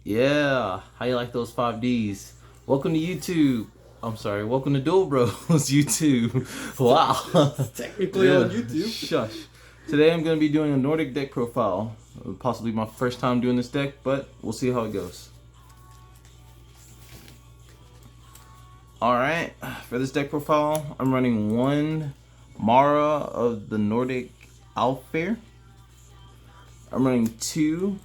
Yeah, how you like those 5Ds? Welcome to YouTube. I'm sorry, welcome to Duel Bros YouTube. Wow. Technically on YouTube. Shush. Today I'm going to be doing a Nordic deck profile. Possibly my first time doing this deck, but we'll see how it goes. Alright, for this deck profile, I'm running one Mara of the Nordic Alfair. I'm running two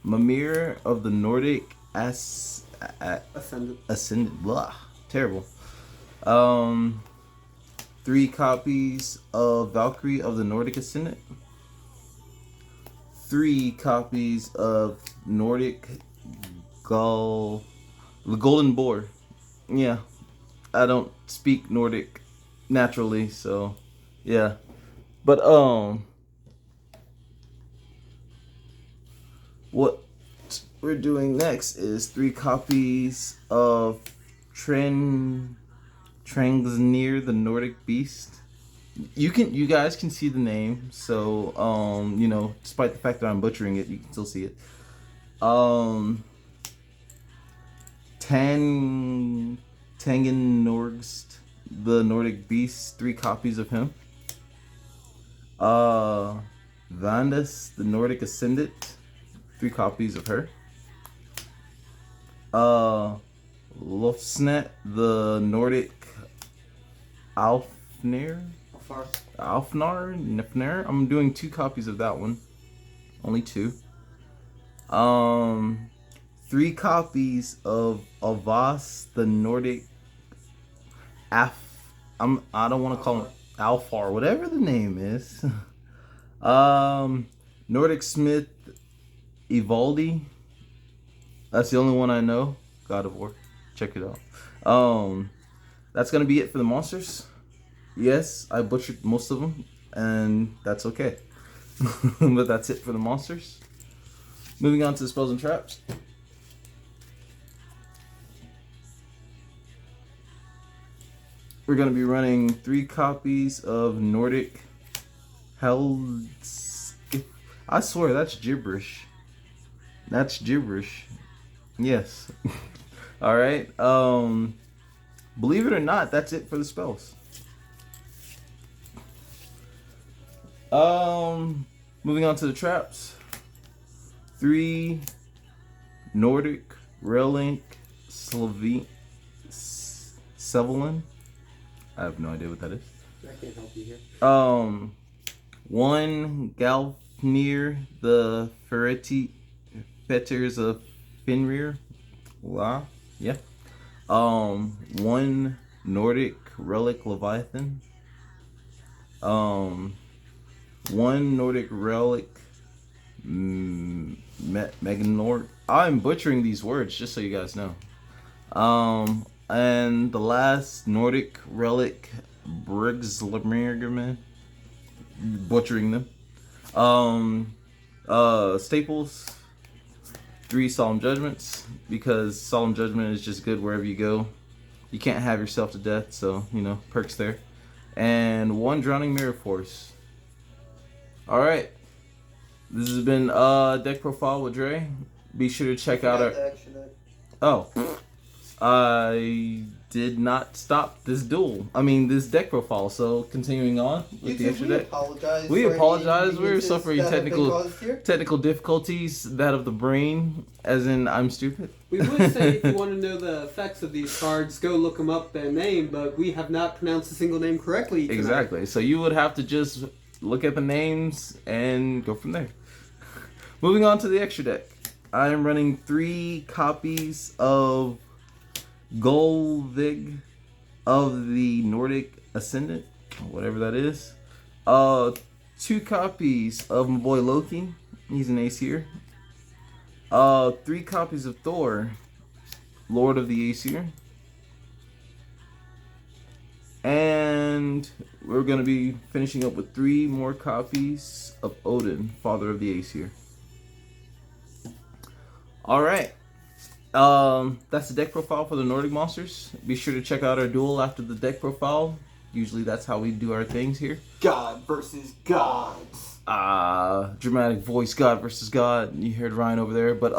Mimir of the Nordic Ascendant. Blah. Terrible. 3 copies of Valkyrie of the Nordic Ascendant. 3 copies of Nordic the Golden Boar. Yeah. I don't speak Nordic naturally, so yeah. But what we're doing next is 3 copies of Trangsnir the Nordic Beast. You guys can see the name, so you know, despite the fact that I'm butchering it, you can still see it. Tangen Norgst the Nordic Beast, 3 copies of him. Vandus the Nordic Ascendant, 3 copies of her. Lofsnet the Nordic Nifner. I'm doing 2 copies of that one. Only 2. 3 copies of Avas the Nordic I don't want to call him Alfar, whatever the name is. Nordic Smith Evaldi. That's the only one I know. God of War. Check it out. That's gonna be it for the monsters. Yes, I butchered most of them, and that's okay. But that's it for the monsters. Moving on to the spells and traps. We're gonna be running 3 copies of Nordic I swear that's gibberish. That's gibberish. Yes. All right. Believe it or not, that's it for the spells. Moving on to the traps. 3 Nordic Relink Sevelin. I have no idea what that is. I can't help you here. 1 Galfnir the Fetters of Fenrir. Wow. Yeah. 1 Nordic Relic Leviathan. 1 Nordic Relic Meganord. I'm butchering these words just so you guys know. And the last Nordic Relic Briggslemmergerman. Butchering them. Staples. 3 Solemn Judgments, because Solemn Judgment is just good wherever you go. You can't have yourself to death, so you know, perks there. And 1 Drowning Mirror Force. Alright. This has been deck profile with Dre. Be sure to check out our I did not stop this this deck profile. So continuing on with the extra deck. We apologize. We're suffering technical difficulties, that of the brain, as in I'm stupid. We would say if you want to know the effects of these cards, go look them up their name, but we have not pronounced a single name correctly tonight. Exactly. So you would have to just look at the names and go from there. Moving on to the extra deck. I am running 3 copies of Golvig of the Nordic Ascendant, whatever that is. 2 copies of my boy Loki. He's an Aesir. 3 copies of Thor, Lord of the Aesir. And we're going to be finishing up with 3 more copies of Odin, Father of the Aesir. Alright. That's the deck profile for the Nordic monsters. Be sure to check out our duel after the deck profile. Usually that's how we do our things here. God versus gods. Dramatic voice God versus God. You heard Ryan over there. But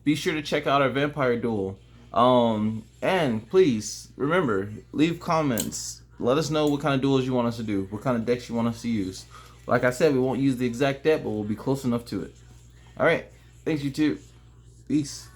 be sure to check out our vampire duel. And please remember, leave comments. Let us know what kind of duels you want us to do, what kind of decks you want us to use. Like I said, we won't use the exact deck, but we'll be close enough to it. All right, thanks YouTube. Peace.